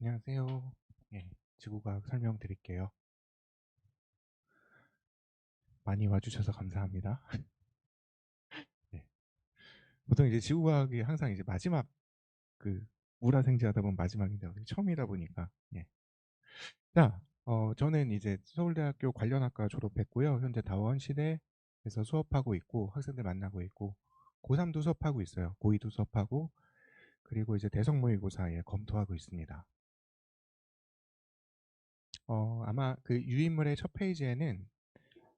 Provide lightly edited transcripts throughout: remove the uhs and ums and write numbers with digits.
안녕하세요. 예, 지구과학 설명드릴게요. 많이 와주셔서 감사합니다. 예, 보통 이제 지구과학이 항상 이제 마지막 그 물화생지하다 보면 마지막인데 처음이다 보니까 예. 자, 저는 이제 서울대학교 관련학과 졸업했고요. 현재 다원시대에서 수업하고 있고 학생들 만나고 있고 고3도 수업하고 있어요. 고2도 수업하고 그리고 이제 대성모의고사에 검토하고 있습니다. 아마 그 유인물의 첫 페이지에는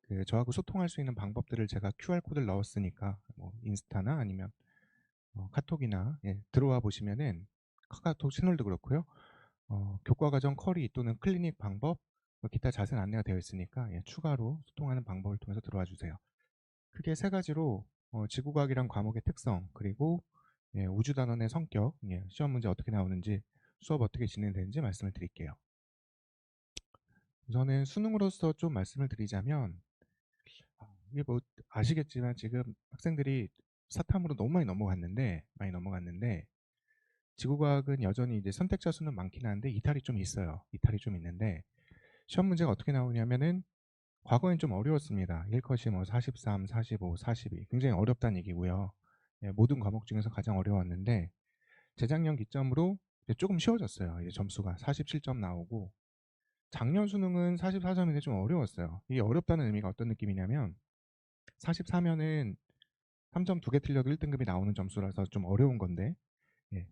그 저하고 소통할 수 있는 방법들을 제가 QR 코드를 넣었으니까 뭐 인스타나 아니면 카톡이나 들어와 보시면은 카카오톡 채널도 그렇고요. 교과과정 커리 또는 클리닉 방법 뭐 기타 자세한 안내가 되어 있으니까 추가로 소통하는 방법을 통해서 들어와 주세요. 크게 세 가지로 지구과학이란 과목의 특성 그리고 우주단원의 성격, 시험 문제 어떻게 나오는지 수업 어떻게 진행되는지 말씀을 드릴게요. 우선은 수능으로서 좀 말씀을 드리자면 이게 뭐 아시겠지만 지금 학생들이 사탐으로 너무 많이 넘어갔는데 지구과학은 여전히 이제 선택자 수는 많긴 한데 이탈이 좀 있어요. 이탈이 좀 있는데 시험 문제가 어떻게 나오냐면은 과거엔 좀 어려웠습니다. 1컷이 뭐 43, 45, 42 굉장히 어렵다는 얘기고요. 모든 과목 중에서 가장 어려웠는데 재작년 기점으로 이제 조금 쉬워졌어요. 이제 점수가 47점 나오고 작년 수능은 44점인데 좀 어려웠어요. 이게 어렵다는 의미가 어떤 느낌이냐면 44면은 3점 2개 틀려도 1등급이 나오는 점수라서 좀 어려운 건데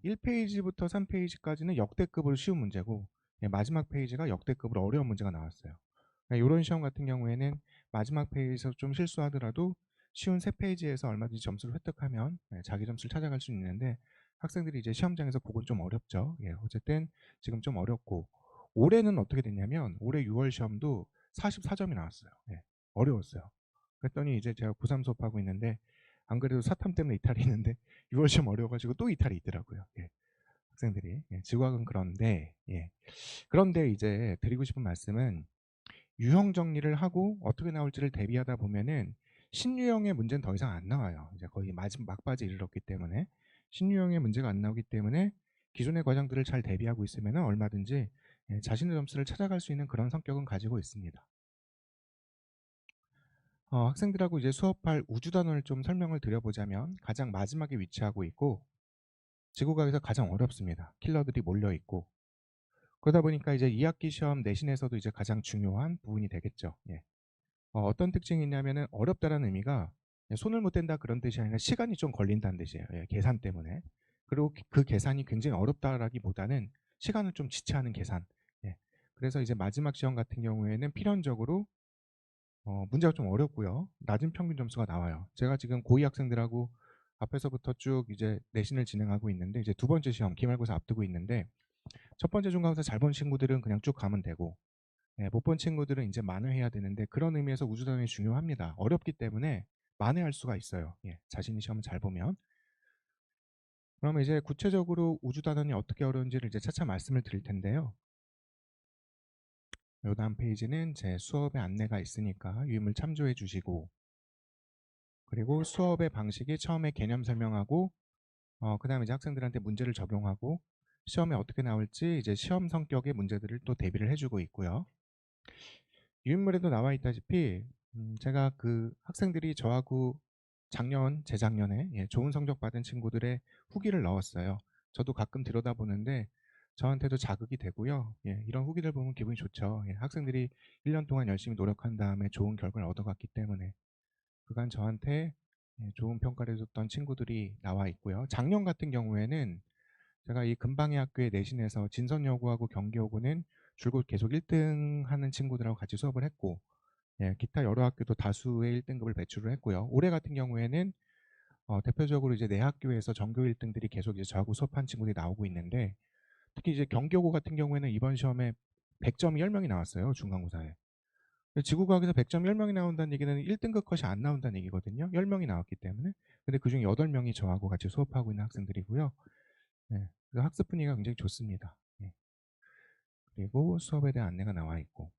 1페이지부터 3페이지까지는 역대급으로 쉬운 문제고 마지막 페이지가 역대급으로 어려운 문제가 나왔어요. 이런 시험 같은 경우에는 마지막 페이지에서 좀 실수하더라도 쉬운 3페이지에서 얼마든지 점수를 획득하면 자기 점수를 찾아갈 수 있는데 학생들이 이제 시험장에서 그건 좀 어렵죠. 어쨌든 지금 좀 어렵고 올해는 어떻게 됐냐면 올해 6월 시험도 44점이 나왔어요. 어려웠어요. 그랬더니 이제 제가 고3 수업하고 있는데 안 그래도 사탐 때문에 이탈이 있는데 6월 시험 어려워가지고 또 이탈이 있더라고요. 학생들이. 지구학은 그런데 그런데 이제 드리고 싶은 말씀은 유형 정리를 하고 어떻게 나올지를 대비하다 보면은 신유형의 문제는 더 이상 안 나와요. 이제 거의 마지막 막바지에 이르렀기 때문에 신유형의 문제가 안 나오기 때문에 기존의 과정들을 잘 대비하고 있으면 얼마든지 자신의 점수를 찾아갈 수 있는 그런 성격은 가지고 있습니다. 학생들하고 이제 수업할 우주단원을 좀 설명을 드려보자면 가장 마지막에 위치하고 있고 지구과학에서 가장 어렵습니다. 킬러들이 몰려 있고 그러다 보니까 이제 2학기 시험 내신에서도 이제 가장 중요한 부분이 되겠죠. 어떤 특징이 있냐면은 어렵다라는 의미가 손을 못 댄다 그런 뜻이 아니라 시간이 좀 걸린다는 뜻이에요. 계산 때문에. 그리고 그 계산이 굉장히 어렵다라기보다는 시간을 좀 지체하는 계산. 예. 그래서 이제 마지막 시험 같은 경우에는 필연적으로 문제가 좀 어렵고요. 낮은 평균 점수가 나와요. 제가 지금 고2 학생들하고 앞에서부터 쭉 이제 내신을 진행하고 있는데 이제 두 번째 시험 기말고사 앞두고 있는데 첫 번째 중간고사 잘 본 친구들은 그냥 쭉 가면 되고 못 본 친구들은 이제 만회해야 되는데 그런 의미에서 우주단원이 중요합니다. 어렵기 때문에 만회할 수가 있어요. 자신이 시험을 잘 보면. 그러면 이제 구체적으로 우주단원이 어떻게 어려운지를 이제 차차 말씀을 드릴 텐데요. 요 다음 페이지는 제 수업의 안내가 있으니까 유의물 참조해 주시고 그리고 수업의 방식이 처음에 개념 설명하고 그다음에 이제 학생들한테 문제를 적용하고 시험에 어떻게 나올지 이제 시험 성격의 문제들을 또 대비를 해주고 있고요. 유인물에도 나와 있다시피 제가 그 학생들이 저하고 재작년에 좋은 성적 받은 친구들의 후기를 넣었어요. 저도 가끔 들여다보는데 저한테도 자극이 되고요. 이런 후기들 보면 기분이 좋죠. 학생들이 1년 동안 열심히 노력한 다음에 좋은 결과를 얻어갔기 때문에 그간 저한테 좋은 평가를 해줬던 친구들이 나와 있고요. 작년 같은 경우에는 제가 이 근방의 학교의 내신에서 진선여고하고 경기여고는 줄곧 계속 1등 하는 친구들하고 같이 수업을 했고 기타 여러 학교도 다수의 1등급을 배출을 했고요. 올해 같은 경우에는 대표적으로 이제 내 학교에서 전교 1등들이 계속 이제 저하고 수업한 친구들이 나오고 있는데 특히 이제 경기여고 같은 경우에는 이번 시험에 100점이 10명이 나왔어요. 중간고사에. 지구과학에서 100점 10명이 나온다는 얘기는 1등급 컷이 안 나온다는 얘기거든요. 10명이 나왔기 때문에. 근데 그중에 8명이 저하고 같이 수업하고 있는 학생들이고요. 그래서 학습 분위기가 굉장히 좋습니다. 그리고 수업에 대한 안내가 나와 있고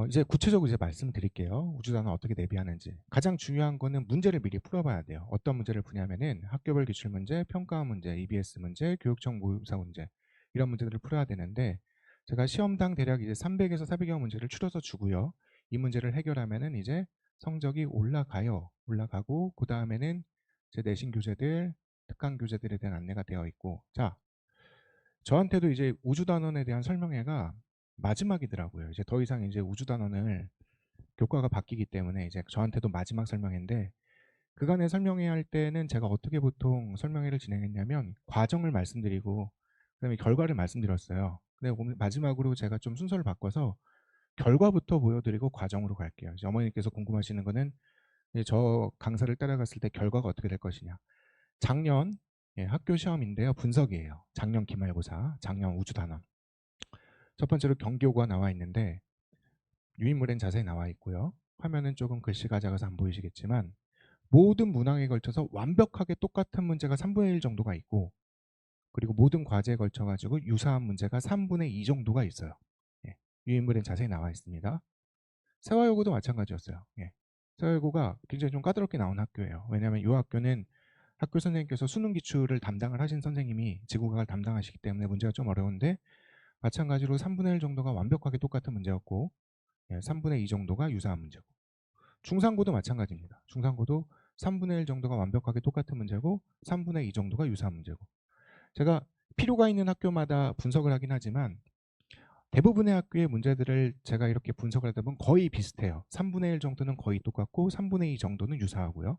이제 구체적으로 이제 말씀드릴게요. 우주단은 어떻게 대비하는지. 가장 중요한 거는 문제를 미리 풀어봐야 돼요. 어떤 문제를 푸냐면은 학교별 기출 문제, 평가 문제, EBS 문제, 교육청 모의고사 문제. 이런 문제들을 풀어야 되는데 제가 시험당 대략 이제 300에서 400여 문제를 추려서 주고요. 이 문제를 해결하면은 이제 성적이 올라가요. 올라가고 그다음에는 제 내신 교재들, 특강 교재들에 대한 안내가 되어 있고 자, 저한테도 이제 우주단원에 대한 설명회가 마지막이더라고요. 이제 더 이상 이제 우주단원을 교과가 바뀌기 때문에 이제 저한테도 마지막 설명회인데 그간의 설명회 할 때는 제가 어떻게 보통 설명회를 진행했냐면 과정을 말씀드리고 그다음에 결과를 말씀드렸어요. 근데 오늘 마지막으로 제가 좀 순서를 바꿔서 결과부터 보여드리고 과정으로 갈게요. 이제 어머니께서 궁금하시는 거는 이제 저 강사를 따라갔을 때 결과가 어떻게 될 것이냐. 작년 학교 시험인데요. 분석이에요. 작년 기말고사, 작년 우주단원. 첫 번째로 경교가 나와 있는데 유인물엔 자세히 나와 있고요. 화면은 조금 글씨가 작아서 안 보이시겠지만 모든 문항에 걸쳐서 완벽하게 똑같은 문제가 3분의 1 정도가 있고 그리고 모든 과제에 걸쳐 가지고 유사한 문제가 3분의 2 정도가 있어요. 예. 유인물엔 자세히 나와 있습니다. 세화여고도 마찬가지였어요. 예. 세화여고가 굉장히 좀 까다롭게 나온 학교예요. 왜냐하면 이 학교는 학교 선생님께서 수능 기출을 담당을 하신 선생님이 지구과학을 담당하시기 때문에 문제가 좀 어려운데 마찬가지로 3분의 1 정도가 완벽하게 똑같은 문제였고 3분의 2 정도가 유사한 문제고 중상고도 마찬가지입니다. 중상고도 3분의 1 정도가 완벽하게 똑같은 문제고 3분의 2 정도가 유사한 문제고 제가 필요가 있는 학교마다 분석을 하긴 하지만 대부분의 학교의 문제들을 제가 이렇게 분석을 하다 보면 거의 비슷해요. 3분의 1 정도는 거의 똑같고 3분의 2 정도는 유사하고요.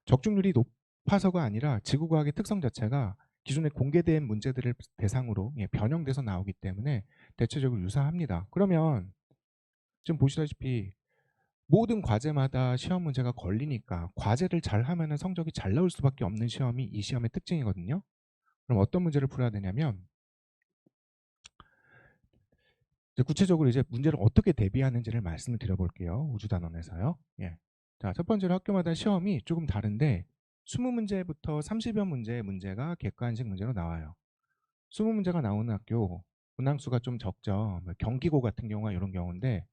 적중률이 높아서가 아니라 지구과학의 특성 자체가 기존에 공개된 문제들을 대상으로 변형돼서 나오기 때문에 대체적으로 유사합니다. 그러면 지금 보시다시피 모든 과제마다 시험 문제가 걸리니까 과제를 잘 하면은 성적이 잘 나올 수밖에 없는 시험이 이 시험의 특징이거든요. 그럼 어떤 문제를 풀어야 되냐면 이제 구체적으로 이제 문제를 어떻게 대비하는지를 말씀을 드려볼게요. 우주단원에서요. 예. 자, 첫 번째로 학교마다 시험이 조금 다른데 20문제부터 30여 문제의 문제가 객관식 문제로 나와요. 20문제가 나오는 학교 문항수가 좀 적죠. 뭐 경기고 같은 경우가 이런 경우인데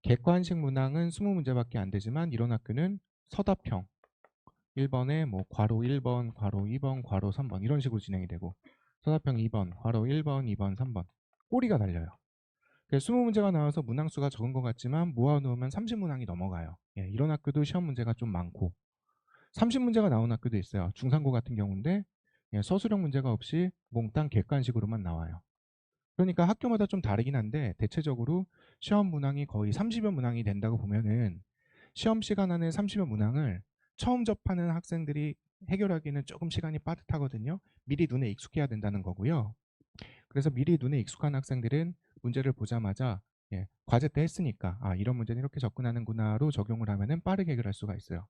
객관식 문항은 20문제밖에 안 되지만 이런 학교는 서답형 1번에 뭐 괄호 1번, 괄호 2번, 괄호 3번 이런 식으로 진행이 되고 서답형 2번, 괄호 1번, 2번, 3번 꼬리가 달려요. 20문제가 나와서 문항수가 적은 것 같지만 모아놓으면 30문항이 넘어가요. 이런 학교도 시험 문제가 좀 많고 30문제가 나오는 학교도 있어요. 중상고 같은 경우인데 서술형 문제가 없이 몽땅 객관식으로만 나와요. 그러니까 학교마다 좀 다르긴 한데 대체적으로 시험 문항이 거의 30여 문항이 된다고 보면은 시험 시간 안에 30여 문항을 처음 접하는 학생들이 해결하기는 조금 시간이 빠듯하거든요. 미리 눈에 익숙해야 된다는 거고요. 그래서 미리 눈에 익숙한 학생들은 문제를 보자마자 과제 때 했으니까 이런 문제는 이렇게 접근하는구나로 적용을 하면은 빠르게 해결할 수가 있어요.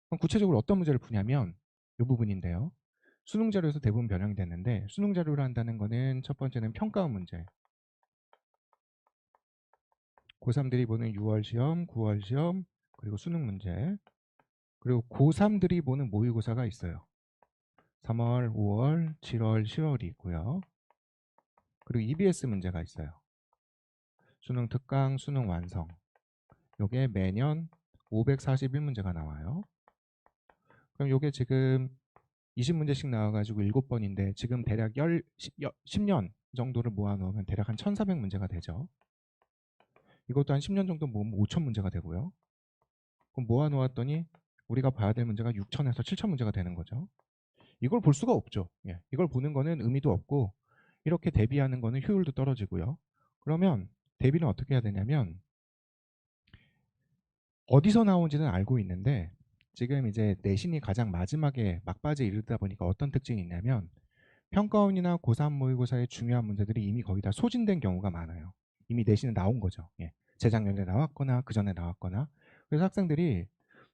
그럼 구체적으로 어떤 문제를 푸냐면 이 부분인데요. 수능 자료에서 대부분 변형이 됐는데 수능 자료를 한다는 거는 첫 번째는 평가원 문제. 고3들이 보는 6월 시험, 9월 시험, 그리고 수능 문제. 그리고 고3들이 보는 모의고사가 있어요. 3월, 5월, 7월, 10월이 있고요. 그리고 EBS 문제가 있어요. 수능 특강, 수능 완성. 요게 매년 541문제가 나와요. 그럼 요게 지금 20문제씩 나와가지고 7번인데 지금 대략 10년 정도를 모아놓으면 대략 한 1400문제가 되죠. 이것도 한 10년 정도 모으면 5000문제가 되고요. 그럼 모아놓았더니 우리가 봐야 될 문제가 6000에서 7000문제가 되는 거죠. 이걸 볼 수가 없죠. 이걸 보는 거는 의미도 없고 이렇게 대비하는 거는 효율도 떨어지고요. 그러면 대비는 어떻게 해야 되냐면 어디서 나온지는 알고 있는데 지금 이제 내신이 가장 마지막에 막바지에 이르다 보니까 어떤 특징이 있냐면 평가원이나 고3 모의고사의 중요한 문제들이 이미 거의 다 소진된 경우가 많아요. 이미 내신은 나온 거죠. 재작년에 나왔거나 그 전에 나왔거나 그래서 학생들이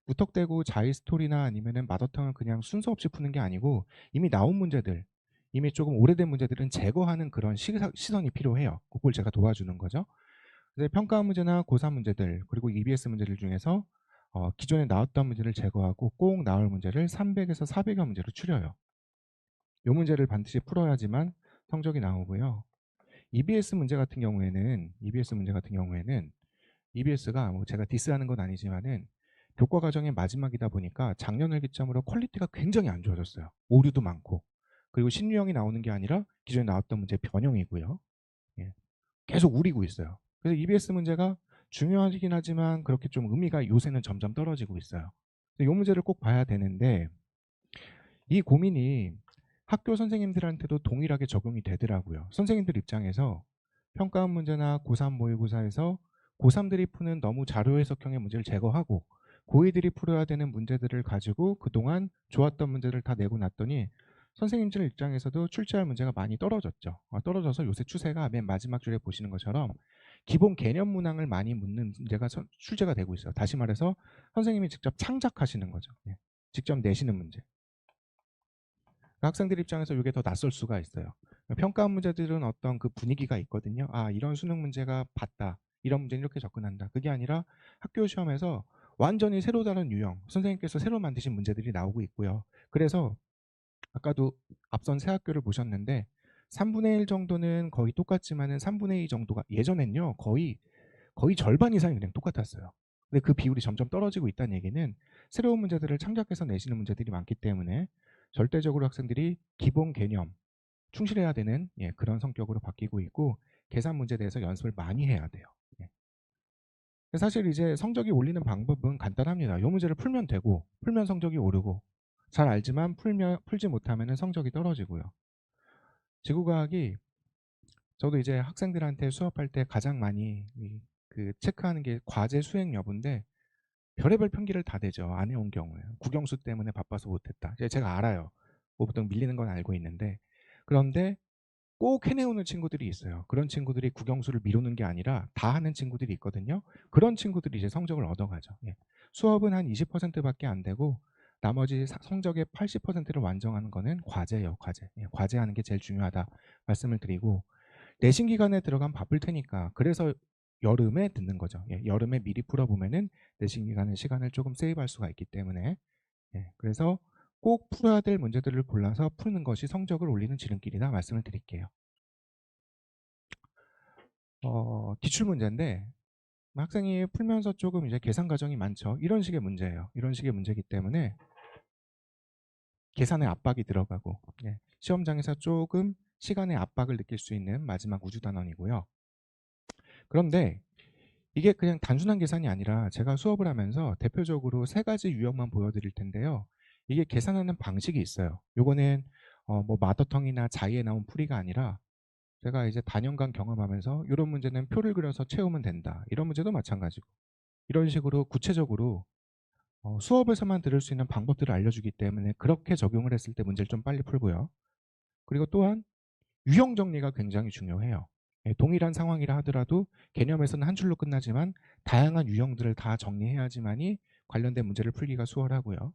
무턱대고 자이스토리나 아니면은 마더탕을 그냥 순서 없이 푸는 게 아니고 이미 나온 문제들 이미 조금 오래된 문제들은 제거하는 그런 시선이 필요해요. 그걸 제가 도와주는 거죠. 그래서 평가 문제나 고3 문제들 그리고 EBS 문제들 중에서 기존에 나왔던 문제를 제거하고 꼭 나올 문제를 300에서 400여 문제로 추려요. 이 문제를 반드시 풀어야지만 성적이 나오고요. EBS 문제 같은 경우에는 EBS가 뭐 제가 디스하는 건 아니지만은 교과 과정의 마지막이다 보니까 작년을 기점으로 퀄리티가 굉장히 안 좋아졌어요. 오류도 많고. 그리고 신유형이 나오는 게 아니라 기존에 나왔던 문제 변형이고요. 예. 계속 우리고 있어요. 그래서 EBS 문제가 중요하긴 하지만 그렇게 좀 의미가 요새는 점점 떨어지고 있어요. 이 문제를 꼭 봐야 되는데 이 고민이 학교 선생님들한테도 동일하게 적용이 되더라고요. 선생님들 입장에서 평가원 문제나 고3 모의고사에서 고3들이 푸는 너무 자료 해석형의 문제를 제거하고 고2들이 풀어야 되는 문제들을 가지고 그동안 좋았던 문제를 다 내고 났더니 선생님들 입장에서도 출제할 문제가 많이 떨어졌죠. 떨어져서 요새 추세가 맨 마지막 줄에 보시는 것처럼 기본 개념 문항을 많이 묻는 문제가 출제가 되고 있어요. 다시 말해서 선생님이 직접 창작하시는 거죠. 예. 직접 내시는 문제. 학생들 입장에서 이게 더 낯설 수가 있어요. 평가 문제들은 어떤 그 분위기가 있거든요. 아, 이런 수능 문제가 봤다. 이런 문제는 이렇게 접근한다. 그게 아니라 학교 시험에서 완전히 새로 다른 유형, 선생님께서 새로 만드신 문제들이 나오고 있고요. 그래서 아까도 앞선 세 학교를 보셨는데 3분의 1 정도는 거의 똑같지만은 3분의 2 정도가 예전엔요. 거의 절반 이상이 그냥 똑같았어요. 근데 그 비율이 점점 떨어지고 있다는 얘기는 새로운 문제들을 창작해서 내시는 문제들이 많기 때문에 절대적으로 학생들이 기본 개념 충실해야 되는 그런 성격으로 바뀌고 있고 계산 문제에 대해서 연습을 많이 해야 돼요. 예. 사실 이제 성적이 올리는 방법은 간단합니다. 이 문제를 풀면 되고 풀면 성적이 오르고 잘 알지만 풀지 못하면 성적이 떨어지고요. 지구과학이 저도 이제 학생들한테 수업할 때 가장 많이 그 체크하는 게 과제 수행 여부인데 별의별 편기를 다 대죠. 안 해온 경우에. 국영수 때문에 바빠서 못했다. 제가 알아요. 뭐 보통 밀리는 건 알고 있는데 그런데 꼭 해내오는 친구들이 있어요. 그런 친구들이 국영수를 미루는 게 아니라 다 하는 친구들이 있거든요. 그런 친구들이 이제 성적을 얻어가죠. 예. 수업은 한 20%밖에 안 되고 나머지 성적의 80%를 완성하는 거는 과제예요. 과제. 예. 과제하는 게 제일 중요하다 말씀을 드리고 내신 기간에 들어가면 바쁠 테니까 그래서 여름에 듣는 거죠. 예. 여름에 미리 풀어보면은 내신 기간에 시간을 조금 세이브할 수가 있기 때문에 그래서 꼭 풀어야 될 문제들을 골라서 푸는 것이 성적을 올리는 지름길이다 말씀을 드릴게요. 기출 문제인데 학생이 풀면서 조금 이제 계산 과정이 많죠. 이런 식의 문제예요. 이런 식의 문제이기 때문에 계산의 압박이 들어가고 시험장에서 조금 시간의 압박을 느낄 수 있는 마지막 우주단원이고요. 그런데 이게 그냥 단순한 계산이 아니라 제가 수업을 하면서 대표적으로 세 가지 유형만 보여드릴 텐데요. 이게 계산하는 방식이 있어요. 요거는 뭐 마더텅이나 자이에 나온 풀이가 아니라 제가 이제 다년간 경험하면서 이런 문제는 표를 그려서 채우면 된다. 이런 문제도 마찬가지고 이런 식으로 구체적으로 수업에서만 들을 수 있는 방법들을 알려주기 때문에 그렇게 적용을 했을 때 문제를 좀 빨리 풀고요. 그리고 또한 유형 정리가 굉장히 중요해요. 동일한 상황이라 하더라도 개념에서는 한 줄로 끝나지만 다양한 유형들을 다 정리해야지만이 관련된 문제를 풀기가 수월하고요.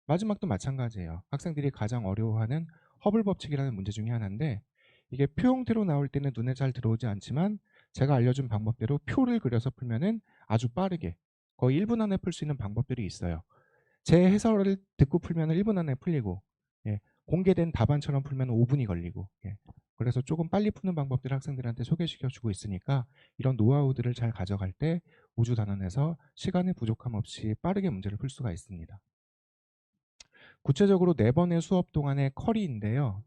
마지막도 마찬가지예요. 학생들이 가장 어려워하는 허블 법칙이라는 문제 중에 하나인데 이게 표 형태로 나올 때는 눈에 잘 들어오지 않지만 제가 알려준 방법대로 표를 그려서 풀면은 아주 빠르게 거의 1분 안에 풀 수 있는 방법들이 있어요. 제 해설을 듣고 풀면 1분 안에 풀리고 공개된 답안처럼 풀면 5분이 걸리고 그래서 조금 빨리 푸는 방법들을 학생들한테 소개시켜주고 있으니까 이런 노하우들을 잘 가져갈 때 우주 단원에서 시간의 부족함 없이 빠르게 문제를 풀 수가 있습니다. 구체적으로 4번의 수업 동안의 커리인데요.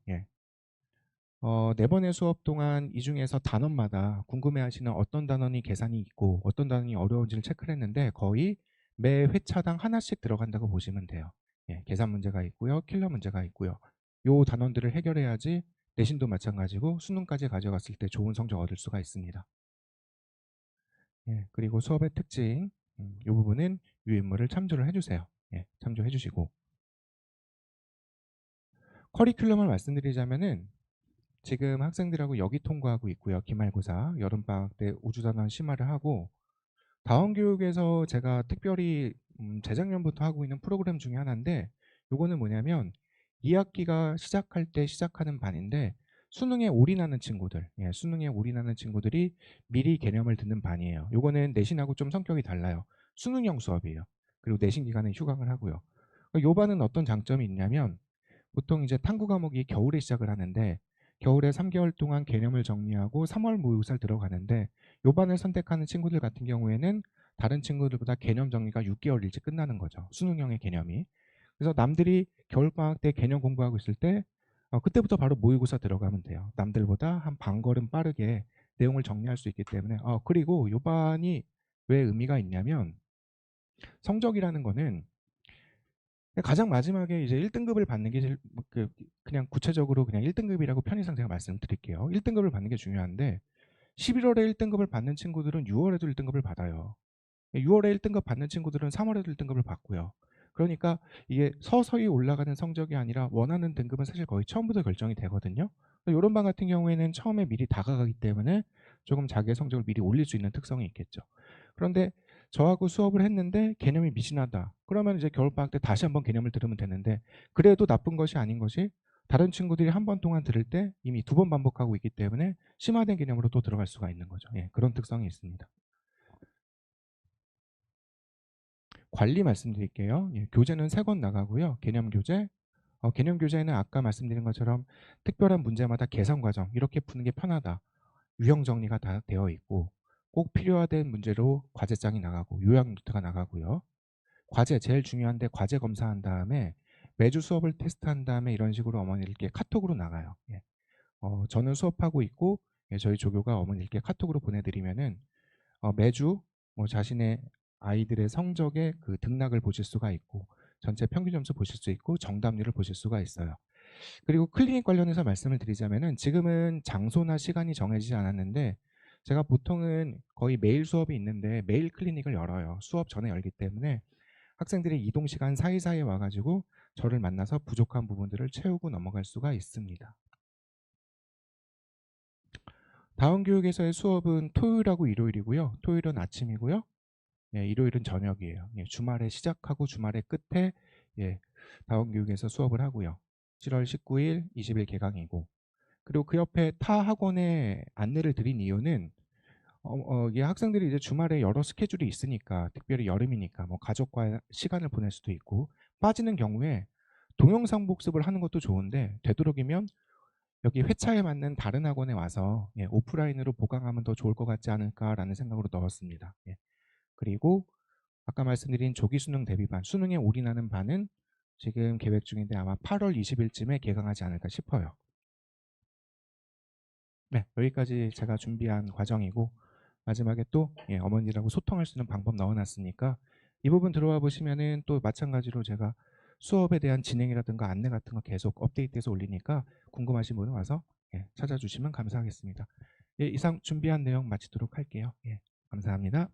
4번의 수업 동안 이 중에서 단원마다 궁금해하시는 어떤 단원이 계산이 있고 어떤 단원이 어려운지를 체크를 했는데 거의 매 회차당 하나씩 들어간다고 보시면 돼요. 계산 문제가 있고요. 킬러 문제가 있고요. 요 단원들을 해결해야지 내신도 마찬가지고 수능까지 가져갔을 때 좋은 성적 얻을 수가 있습니다. 그리고 수업의 특징 이 부분은 유인물을 참조를 해주세요. 참조해 주시고 커리큘럼을 말씀드리자면은 지금 학생들하고 여기 통과하고 있고요. 기말고사, 여름방학 때 우주단원 심화를 하고 다원교육에서 제가 특별히 재작년부터 하고 있는 프로그램 중에 하나인데 요거는 뭐냐면 2학기가 시작할 때 시작하는 반인데 수능에 올인하는 친구들, 수능에 올인하는 친구들이 미리 개념을 듣는 반이에요. 요거는 내신하고 좀 성격이 달라요. 수능형 수업이에요. 그리고 내신 기간에 휴강을 하고요. 요 반은 어떤 장점이 있냐면 보통 이제 탐구 과목이 겨울에 시작을 하는데 겨울에 3개월 동안 개념을 정리하고 3월 모의고사를 들어가는데 요 반을 선택하는 친구들 같은 경우에는 다른 친구들보다 개념 정리가 6개월 일찍 끝나는 거죠. 수능형의 개념이. 그래서 남들이 겨울방학 때 개념 공부하고 있을 때 그때부터 바로 모의고사 들어가면 돼요. 남들보다 한 반걸음 빠르게 내용을 정리할 수 있기 때문에. 그리고 요 반이 왜 의미가 있냐면, 성적이라는 거는 가장 마지막에 이제 1 등급을 받는 게 제일 그냥 구체적으로 그냥 1 등급이라고 편의상 제가 말씀드릴게요. 1 등급을 받는 게 중요한데, 11월에 1 등급을 받는 친구들은 6월에도 1 등급을 받아요. 6월에 1 등급 받는 친구들은 3월에도 1 등급을 받고요. 그러니까 이게 서서히 올라가는 성적이 아니라 원하는 등급은 사실 거의 처음부터 결정이 되거든요. 요런 반 같은 경우에는 처음에 미리 다가가기 때문에 조금 자기의 성적을 미리 올릴 수 있는 특성이 있겠죠. 그런데 저하고 수업을 했는데 개념이 미진하다. 그러면 이제 겨울방학 때 다시 한번 개념을 들으면 되는데, 그래도 나쁜 것이 아닌 것이, 다른 친구들이 한 번 동안 들을 때 이미 2번 반복하고 있기 때문에 심화된 개념으로 또 들어갈 수가 있는 거죠. 예, 그런 특성이 있습니다. 관리 말씀드릴게요. 예, 교재는 3권 나가고요. 개념 교재. 개념 교재는 아까 말씀드린 것처럼 특별한 문제마다 계산 과정 이렇게 푸는 게 편하다. 유형 정리가 다 되어 있고, 꼭 필요하된 문제로 과제장이 나가고 요약 노트가 나가고요. 과제 제일 중요한데, 과제 검사한 다음에 매주 수업을 테스트한 다음에 이런 식으로 어머니들께 카톡으로 나가요. 예. 저는 수업하고 있고, 예, 저희 조교가 어머니들께 카톡으로 보내드리면은 매주 자신의 아이들의 성적의 그 등락을 보실 수가 있고, 전체 평균 점수 보실 수 있고, 정답률을 보실 수가 있어요. 그리고 클리닉 관련해서 말씀을 드리자면은, 지금은 장소나 시간이 정해지지 않았는데, 제가 보통은 거의 매일 수업이 있는데 매일 클리닉을 열어요. 수업 전에 열기 때문에 학생들이 이동 시간 사이사이에 와 가지고 저를 만나서 부족한 부분들을 채우고 넘어갈 수가 있습니다. 다원 교육에서의 수업은 토요일하고 일요일이고요. 토요일은 아침이고요. 예, 일요일은 저녁이에요. 예, 주말에 시작하고 주말에 끝에, 예, 다원 교육에서 수업을 하고요. 7월 19일, 20일 개강이고, 그리고 그 옆에 타 학원에 안내를 드린 이유는, 이게 학생들이 이제 주말에 여러 스케줄이 있으니까, 특별히 여름이니까 뭐 가족과 시간을 보낼 수도 있고, 빠지는 경우에 동영상 복습을 하는 것도 좋은데, 되도록이면 여기 회차에 맞는 다른 학원에 와서, 예, 오프라인으로 보강하면 더 좋을 것 같지 않을까라는 생각으로 넣었습니다. 예. 그리고 아까 말씀드린 조기 수능 대비반, 수능에 올인하는 반은 지금 계획 중인데 아마 8월 20일쯤에 개강하지 않을까 싶어요. 네, 여기까지 제가 준비한 과정이고, 마지막에 또, 예, 어머니라고 소통할 수 있는 방법 넣어놨으니까 이 부분 들어와 보시면은 또 마찬가지로 제가 수업에 대한 진행이라든가 안내 같은 거 계속 업데이트해서 올리니까, 궁금하신 분은 와서, 예, 찾아주시면 감사하겠습니다. 예, 이상 준비한 내용 마치도록 할게요. 예, 감사합니다.